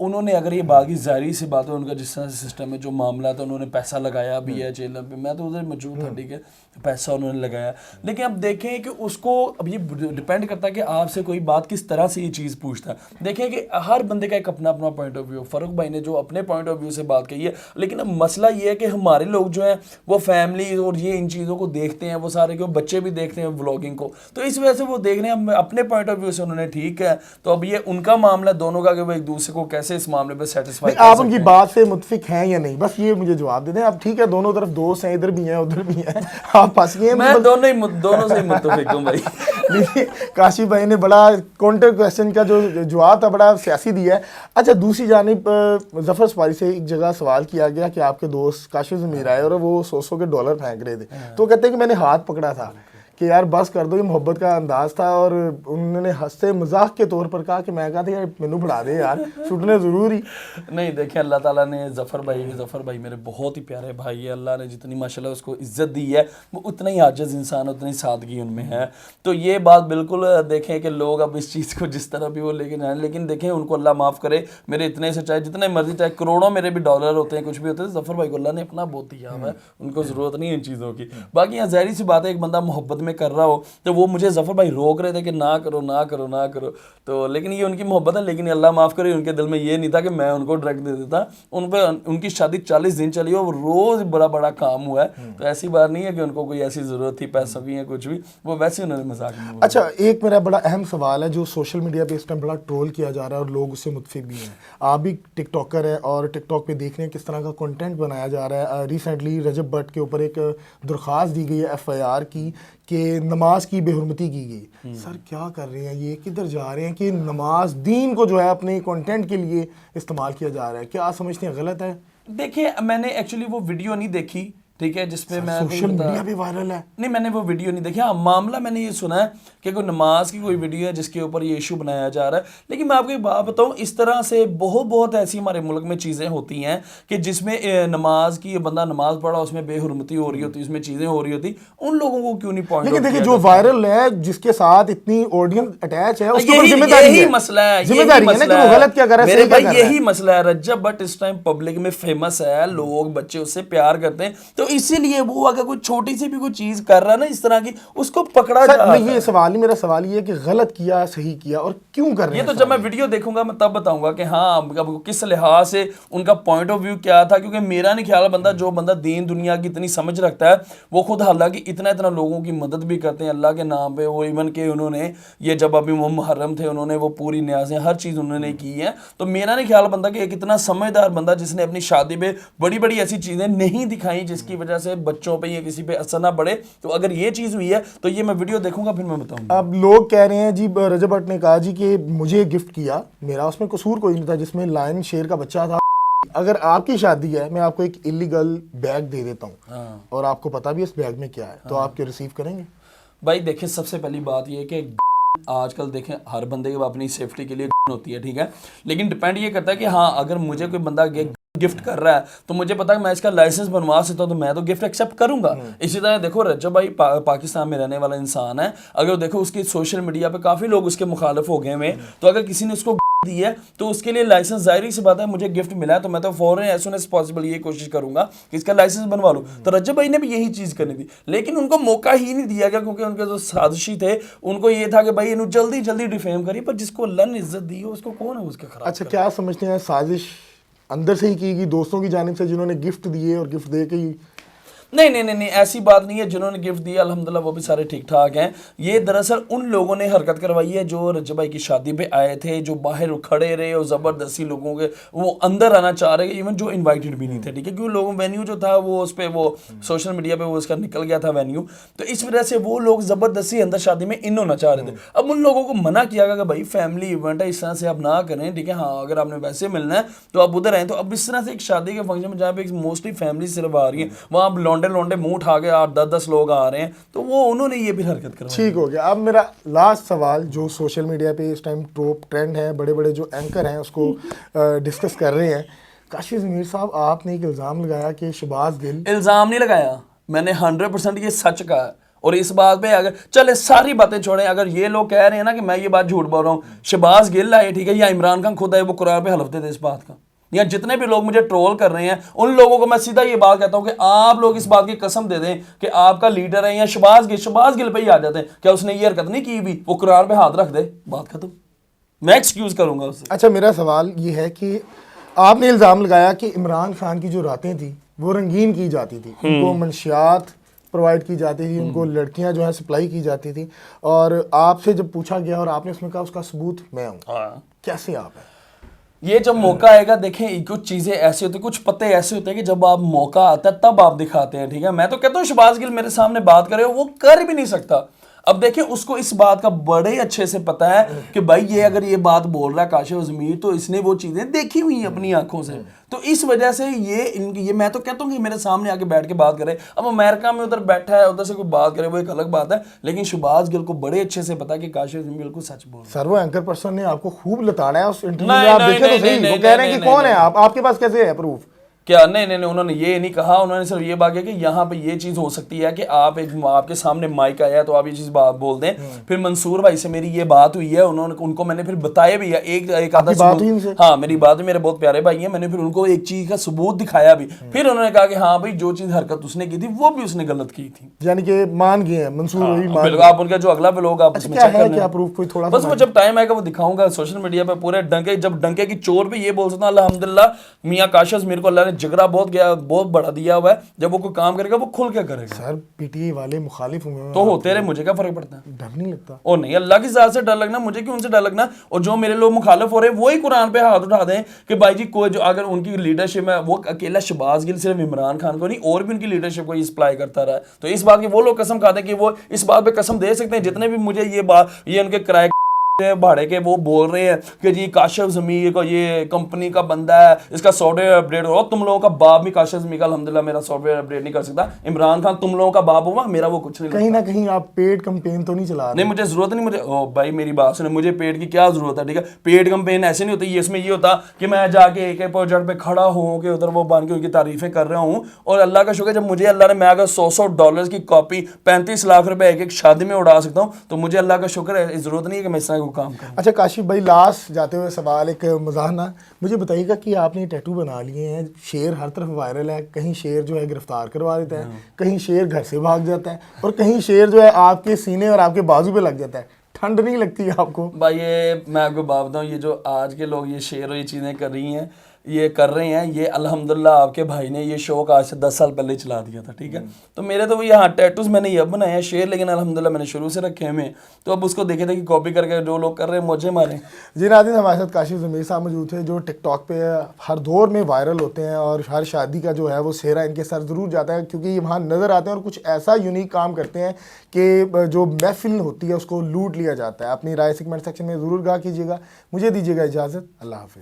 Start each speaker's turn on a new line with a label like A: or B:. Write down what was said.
A: انہوں نے اگر یہ باقی ظاہری سی بات ہے ان کا جس طرح سے سسٹم ہے جو معاملہ تھا انہوں نے پیسہ لگایا بھی ہے چینل پہ, میں تو ادھر موجود تھا, ٹھیک ہے, پیسہ انہوں نے لگایا, لیکن اب دیکھیں کہ اس کو اب یہ ڈپینڈ کرتا ہے کہ آپ سے کوئی بات کس طرح سے یہ چیز پوچھتا ہے. دیکھیں کہ ہر بندے کا ایک اپنا اپنا پوائنٹ آف ویو, فاروق بھائی نے جو اپنے پوائنٹ آف ویو سے بات کہی ہے, لیکن اب مسئلہ یہ ہے کہ ہمارے لوگ جو ہیں وہ فیملی اور یہ ان چیزوں کو دیکھتے ہیں, وہ سارے کے بچے بھی دیکھتے ہیں ولاگنگ کو, تو اس وجہ سے وہ دیکھ رہے ہیں اپنے پوائنٹ آف ویو سے, انہوں نے ٹھیک ہے, تو اب یہ ان کا معاملہ دونوں کا کہ وہ ایک دوسرے کو کیسے اس معاملے پہ سیٹسفائی.
B: آپ ان کی بات سے متفق ہیں یا نہیں, بس یہ مجھے جواب دے دیں. اب ٹھیک ہے دونوں طرف دوست ہیں, ادھر بھی ہیں ادھر بھی ہیں, آپ پھنس گئے ہیں.
A: میں دونوں سے متفق ہوں بھائی.
B: کاشف بھائی نے بڑا کاؤنٹر کویسچن کا جو جواب تھا بڑا سیاسی دیا ہے. اچھا دوسری جانب ظفر سپاری سے ایک جگہ سوال کیا گیا کہ آپ کے دوست کاشف ضمیر آئے اور وہ $100 کے ڈالر پھینک رہے تھے, تو کہتے ہیں کہ میں نے ہاتھ پکڑا تھا کہ یار بس کر دو, یہ محبت کا انداز تھا, اور انہوں نے ہنستے مذاق کے طور پر کہا کہ میں کہا تھا یار مینو بڑھا دے یار, چھوٹنے ضرور ہی
A: نہیں. دیکھیں اللہ تعالیٰ نے ظفر بھائی میرے بہت ہی پیارے بھائی ہے, اللہ نے جتنی ماشاءاللہ اس کو عزت دی ہے وہ اتنا ہی عاجز انسان, اتنی سادگی ان میں ہے. تو یہ بات بالکل دیکھیں کہ لوگ اب اس چیز کو جس طرح بھی وہ لے کے جائیں, لیکن دیکھیں ان کو اللہ معاف کرے, میرے اتنے سے چاہے جتنے مرضی, چاہے کروڑوں میرے بھی ڈالر ہوتے ہیں, کچھ بھی ہوتے ہیں, ظفر بھائی کو اللہ نے اپنا بہت دیا ہوا ہے, ان کو ضرورت نہیں ہے ان چیزوں کی. باقی یہاں ظاہری سی بات ہے ایک بندہ محبت میں کر رہا ہو تو وہ مجھے ظفر بھائی روک رہے تھے کہ نہ کرو, تو لیکن یہ ان کی محبت ہے, لیکن اللہ معاف کرے ان کے دل میں یہ نہیں تھا کہ میں ان کو ڈائریکٹ دے دیتا. ان کی شادی 40 دن چلی اور روز بڑا کام ہوا ہے, تو ایسی بات نہیں ہے کہ ان کو کوئی ایسی ضرورت تھی پیسوں کی یا کچھ بھی, وہ ویسے انہوں نے مذاق میں.
B: اچھا ایک میرا بڑا اہم سوال ہے جو سوشل میڈیا پہ اس ٹائم بڑا ٹرول کیا جا رہا ہے اور لوگ اس سے متفق بھی ہیں. آپ بھی ٹک ٹاکر ہیں اور ٹک ٹاک پہ دیکھ رہے ہیں کس طرح کا کنٹینٹ بنایا جا رہا ہے. ریسنٹلی رجب بٹ کے اوپر ایک درخواست دی گئی ہے FIR کی کہ نماز کی بے حرمتی کی گئی. سر کیا کر رہے ہیں, یہ کدھر جا رہے ہیں کہ نماز دین کو جو ہے اپنے کنٹینٹ کے لیے استعمال کیا جا رہا ہے, کیا آپ سمجھتے ہیں غلط ہے؟
A: دیکھیں میں نے ایکچولی وہ ویڈیو نہیں دیکھی, ٹھیک ہے, جس میں میں
B: سوشل میڈیا پہ وائرل ہے.
A: نہیں میں نے وہ ویڈیو نہیں دیکھی. ہاں معاملہ میں نے یہ سنا ہے کہ کوئی نماز کی کوئی ویڈیو ہے جس کے اوپر یہ ایشو بنایا جا رہا ہے, لیکن میں آپ کو ایک بات بتاؤں, اس طرح سے بہت ایسی ہمارے ملک میں چیزیں ہوتی ہیں کہ جس میں نماز کی بندہ نماز پڑھا اس میں بے حرمتی ہو رہی ہوتی, اس میں چیزیں ہو رہی ہوتی, ان لوگوں کو کیوں نہیں پوائنٹ.
B: لیکن دیکھیں جو وائرل ہے جس کے ساتھ اتنی آڈینس اٹیچ ہے اس کو ذمہ داری ہے,
A: یہی مسئلہ ہے,
B: ذمہ داری ہے نا کہ وہ غلط کیا کر رہا ہے,
A: میرے بھائی یہی مسئلہ ہے. رجب بٹ اس ٹائم پبلک میں فیمس ہے, لوگ بچے اس سے پیار کرتے ہیں, تو اسی لیے وہ اگر کوئی چھوٹی سی بھی کوئی چیز کر رہا ہے نا اس طرح کی, اس کو پکڑا جا رہا ہے.
B: یہ سوال نہیں, میرا سوال یہ ہے کہ غلط کیا صحیح کیا اور کیوں کر رہے ہیں.
A: یہ تو جب میں ویڈیو دیکھوں گا میں تب بتاؤں گا کہ ہاں کس لحاظ سے ان کا پوائنٹ آف ویو کیا تھا, کیونکہ میرا نہیں خیال جو بندہ دین دنیا کی اتنی سمجھ رکھتا ہے وہ خود حالانکہ اتنا لوگوں کی مدد بھی کرتے ہیں اللہ کے نام پہ. وہ ایون کہ انہوں نے یہ جب ابھی وہ محرم تھے انہوں نے وہ پوری نیازیں ہر چیز انہوں نے کی ہے, تو میرا نہیں خیال بندہ کہ ایک اتنا سمجھدار بندہ جس نے اپنی شادی پہ بڑی ایسی چیزیں نہیں دکھائیں جس کی وجہ سے بچوں پہ یا کسی پہ اثر نہ پڑے, تو اگر یہ چیز ہوئی ہے تو یہ میں ویڈیو دیکھوں گا پھر میں بتاؤں گا.
B: اب لوگ کہہ رہے ہیں جی رجب بٹ نے کہا جی کہ مجھے گفٹ کیا, میرا اس میں قصور کوئی نہیں تھا, جس میں لائن شیر کا بچہ تھا. اگر آپ کی شادی ہے میں آپ کو ایک ایلیگل بیگ دے دیتا ہوں اور آپ کو پتا بھی اس بیگ میں کیا ہے, تو آپ کیا ریسیو کریں گے؟
A: بھائی دیکھیں سب سے پہلی بات یہ کہ آج کل دیکھیں ہر بندے کے اپنی سیفٹی کے لیے ہوتی ہے, ٹھیک ہے, لیکن ڈپینڈ یہ کرتا ہے کہ ہاں اگر مجھے کوئی بندہ گفٹ کر رہا ہے تو مجھے پتا ہے میں اس کا لائسنس بنوا سکتا ہوں, تو میں تو گفٹ ایکسیپٹ کروں گا. اسی طرح دیکھو رجب بھائی پاکستان میں رہنے والا انسان ہے, اگر دیکھو اس کی سوشل میڈیا پہ کافی لوگ اس کے مخالف ہو گئے ہیں, تو اگر کسی نے اس کو دی ہے تو اس کے لیے لائسنس ظاہری سی بات ہے, مجھے گفٹ ملا ہے تو میں تو فوراً ایز سون ایز پاسبل یہ کوشش کروں گا کہ اس کا لائسنس بنوا لوں. تو رجب بھائی نے بھی یہی چیز کرنی تھی, لیکن ان کو موقع ہی نہیں دیا گیا کیونکہ ان کے جو سازشی تھے ان کو یہ تھا کہ بھائی انہوں جلدی ڈیفیم کریے, پر جس کو اللہ نے عزت دی ہے اس کو کون ہے اس کے خراب.
B: اچھا کیا سمجھتے ہیں سازش اندر سے ہی کی گئی دوستوں کی جانب سے جنہوں نے گفٹ دیے اور گفٹ دے کے ہی؟
A: نہیں ایسی بات نہیں ہے, جنہوں نے گفٹ دیا الحمدللہ وہ بھی سارے ٹھیک ٹھاک ہیں. یہ دراصل ان لوگوں نے حرکت کروائی ہے جو رجب بھائی کی شادی پہ آئے تھے, جو باہر کھڑے رہے اور زبردستی لوگوں کے وہ اندر آنا چاہ رہے, ایون جو انوائٹڈ بھی نہیں تھے, ٹھیک ہے, کیونکہ لوگوں وینیو جو تھا وہ اس پہ وہ سوشل میڈیا پہ وہ اس کا نکل گیا تھا وینیو, تو اس وجہ سے وہ لوگ زبردستی اندر شادی میں ان ہونا چاہ رہے تھے. اب ان لوگوں کو منع کیا گیا کہ بھائی فیملی ایونٹ ہے, اس طرح سے آپ نہ کریں, ٹھیک ہے, ہاں اگر آپ نے ویسے ملنا ہے تو آپ ادھر آئیں. تو اب اس طرح سے ایک شادی کے فنکشن میں جہاں پہ موسٹلی فیملی صرف آ رہی ہیں, وہاں اب لونڈے منہ اٹھا کے 8-10 لوگ آ رہے ہیں, تو وہ انہوں نے یہ بھی حرکت کروائی.
B: ٹھیک ہو گیا. اب میرا لاسٹ سوال جو سوشل میڈیا پہ اس ٹائم ٹاپ ٹرینڈ ہے, بڑے جو اینکر ہیں اس کو ڈسکس کر رہے ہیں. کاشف ضمیر صاحب آپ نے ایک الزام لگایا کہ شہباز گل.
A: الزام نہیں لگایا, میں نے 100% یہ سچ کہا ہے, اور اس بات پہ اگر چلے ساری باتیں چھوڑیں, اگر یہ لوگ کہہ رہے ہیں نا کہ میں یہ بات جھوٹ بول رہا ہوں, شہباز گل آئے ٹھیک ہے, یا عمران خان خود آئے, وہ قرآن پہ حلف دے دے اس بات کا, یا جتنے بھی لوگ مجھے ٹرول کر رہے ہیں ان لوگوں کو میں سیدھا یہ بات کہتا ہوں کہ آپ لوگ اس بات کی قسم دے دیں کہ آپ کا لیڈر ہے, یا شہباز گل پہ ہی آ جاتے ہیں کیا اس نے یہ حرکت نہیں کی بھی, وہ قرآن پہ ہاتھ رکھ دے, بات ختم, میں ایکسکیوز کروں گا اسے.
B: اچھا میرا سوال یہ ہے کہ آپ نے الزام لگایا کہ عمران خان کی جو راتیں تھیں وہ رنگین کی جاتی تھی, ان کو منشیات پرووائڈ کی جاتی تھی, ان کو لڑکیاں جو ہیں سپلائی کی جاتی تھی, اور آپ سے جب پوچھا گیا اور آپ نے اس میں کہا اس کا ثبوت میں ہوں, کیسے آپ ہیں؟
A: یہ جب موقع آئے گا, دیکھیں کچھ چیزیں ایسی ہوتی ہیں, کچھ پتے ایسے ہوتے ہیں کہ جب آپ موقع آتا ہے تب آپ دکھاتے ہیں, ٹھیک ہے. میں تو کہتا ہوں شہباز گل میرے سامنے بات کرے, وہ کر بھی نہیں سکتا. اب دیکھیں اس کو اس بات کا بڑے اچھے سے پتہ ہے کہ بھائی یہ اگر یہ بات بول رہا ہے کاشف ضمیر تو اس نے وہ چیزیں دیکھی ہوئی ہیں اپنی آنکھوں سے, تو اس وجہ سے یہ میں تو کہتا ہوں کہ میرے سامنے آ کے بیٹھ کے بات کرے. اب امریکہ میں ادھر بیٹھا ہے, ادھر سے کوئی بات کرے, وہ ایک الگ بات ہے, لیکن شہباز گل کو بڑے اچھے سے پتا کہ کاشف ضمیر بالکل سچ بول رہا ہے.
B: سر وہ اینکر پرسن نے آپ کو خوب لتاڑا ہے اس انٹرویو میں, آپ دیکھیں تو صحیح, وہ کہہ رہے ہیں کہ کون ہے آپ کے پاس کیسے ہے پروف؟
A: کیا نہیں, انہوں نے یہ نہیں کہا, انہوں نے صرف یہ بات کہا کہ یہاں پہ یہ چیز ہو سکتی ہے کہ آپ کے سامنے مائک آیا تو آپ یہ چیز بات بول دیں. پھر منصور بھائی سے میری یہ بات ہوئی ہے, ان کو میں نے پھر بتایا بھی ہے, ایک آدھا ثبوت, ہاں میری بات, میرے بہت پیارے بھائی ہیں, میں نے پھر ان کو ایک چیز کا ثبوت دکھایا بھی. پھر انہوں نے کہا کہ ہاں بھائی جو چیز حرکت اس نے کی تھی وہ بھی اس نے غلط کی تھی,
B: یعنی کہ مان گئے ہیں منصور وہی مان
A: گئے. آپ ان کا جو اگلا بلاگ آپ اس میں چیک کر لیں,
B: پروف کوئی تھوڑا
A: بس وہ جب ٹائم آئے گا وہ دکھاؤں گا سوشل میڈیا پہ پورے ڈنکے, جب ڈنکے کی چور پہ یہ بول سکتا ہوں الحمدللہ میاں کاشف ضمیر کو اللہ نے جگرا بہت بڑا دیا ہوا ہے, جب وہ کوئی کام کرے گا وہ کھل کے کرے گا.
B: سر پی ٹی آئی والے مخالف ہوئے
A: تو ہوتے رہے, مجھے کیا فرق پڑتا ہے,
B: ڈر نہیں لگتا؟
A: اور نہیں, اللہ کی ذات سے ڈر لگنا, مجھے کیوں ان سے ڈر لگنا. اور جو میرے لوگ مخالف ہو رہے ہیں وہی قرآن پہ ہاتھ اٹھا دیں کہ بھائی جی کوئی جو اگر ان کی لیڈرشپ ہے, وہ اکیلا شہباز گل صرف عمران خان کو نہیں اور بھی ان کی لیڈرشپ کو سپلائی کرتا رہا ہے, تو اس بات کی وہ لوگ قسم کھاتے ہیں کہ وہ اس بات پہ قسم دے سکتے ہیں جتنے بھی مجھے یہ ان کے کرائے بھاڑے کے وہ بول رہے ہیں کہ جی کاشف ضمیر کو یہ کمپنی کا بندہ ہے, اس کا سافٹ ویئر اپڈیٹ ہو, تم لوگوں کا باپ بھی کاشف ضمیر کا الحمدللہ میرا سافٹ ویئر اپڈیٹ نہیں کر سکتا, عمران خان تم لوگوں کا باپ ہوا, میرا وہ کچھ نہیں.
B: کہیں نہ کہیں آپ پیڈ کمپین تو نہیں چلا رہے؟
A: نہیں مجھے ضرورت نہیں, مجھے بھائی میری بات سنیں, مجھے پیڈ کی کیا ضرورت ہے, ٹھیک ہے. پیڈ کمپین ایسے نہیں ہوتی, اس میں یہ ہوتا کہ میں جا کے ایک پروجیکٹ پہ کھڑا ہوں کہ ادھر وہ بن کے ان کی تعریفیں کر رہا ہوں, اور اللہ کا شکر جب مجھے اللہ نے, میں اگر $100 کی کاپی 35 لاکھ روپے ایک شادی میں اڑا سکتا ہوں, تو مجھے اللہ کا شکر ہے, ضرورت نہیں ہے کہ میں اس طرح کو کام کروں.
B: اچھا کاشف بھائی لاسٹ جاتے ہوئے سوال ایک مزاحنہ, مجھے بتائیے گا کہ آپ نے ٹیٹو بنا لیے ہیں, شیر ہر طرف وائرل ہے, کہیں شیر جو ہے گرفتار کروا دیتا ہے, کہیں شیر گھر سے بھاگ جاتا ہے, اور کہیں شیر جو ہے آپ کے سینے اور آپ کے بازو پہ لگ جاتا ہے. ٹھنڈ نہیں لگتی آپ کو؟
A: بھائی یہ میں آپ کو بات بتاؤں, یہ جو آج کے لوگ یہ شیر اور یہ چیزیں کر رہے ہیں, یہ الحمدللہ آپ کے بھائی نے یہ شوق آج سے 10 سال پہلے چلا دیا تھا, ٹھیک ہے. تو میرے تو یہاں ٹیٹوز میں نے یہ بنائے ہیں شیر, لیکن الحمدللہ میں نے شروع سے رکھے ہیں, تو اب اس کو دیکھے تھے کہ کاپی کر کے جو لوگ کر رہے ہیں مجھے ماریں.
B: جی ناظرین, ہمارے ساتھ کاشف ضمیر صاحب موجود تھے جو ٹک ٹاک پہ ہر دور میں وائرل ہوتے ہیں, اور ہر شادی کا جو ہے وہ سہرا ان کے سر ضرور جاتا ہے کیونکہ یہ وہاں نظر آتے ہیں اور کچھ ایسا یونیک کام کرتے ہیں کہ جو محفل ہوتی ہے اس کو لوٹ لیا جاتا ہے. اپنی رائے کمنٹ سیکشن میں ضرور گاہ کیجیے گا. مجھے دیجیے گا اجازت, اللہ حافظ.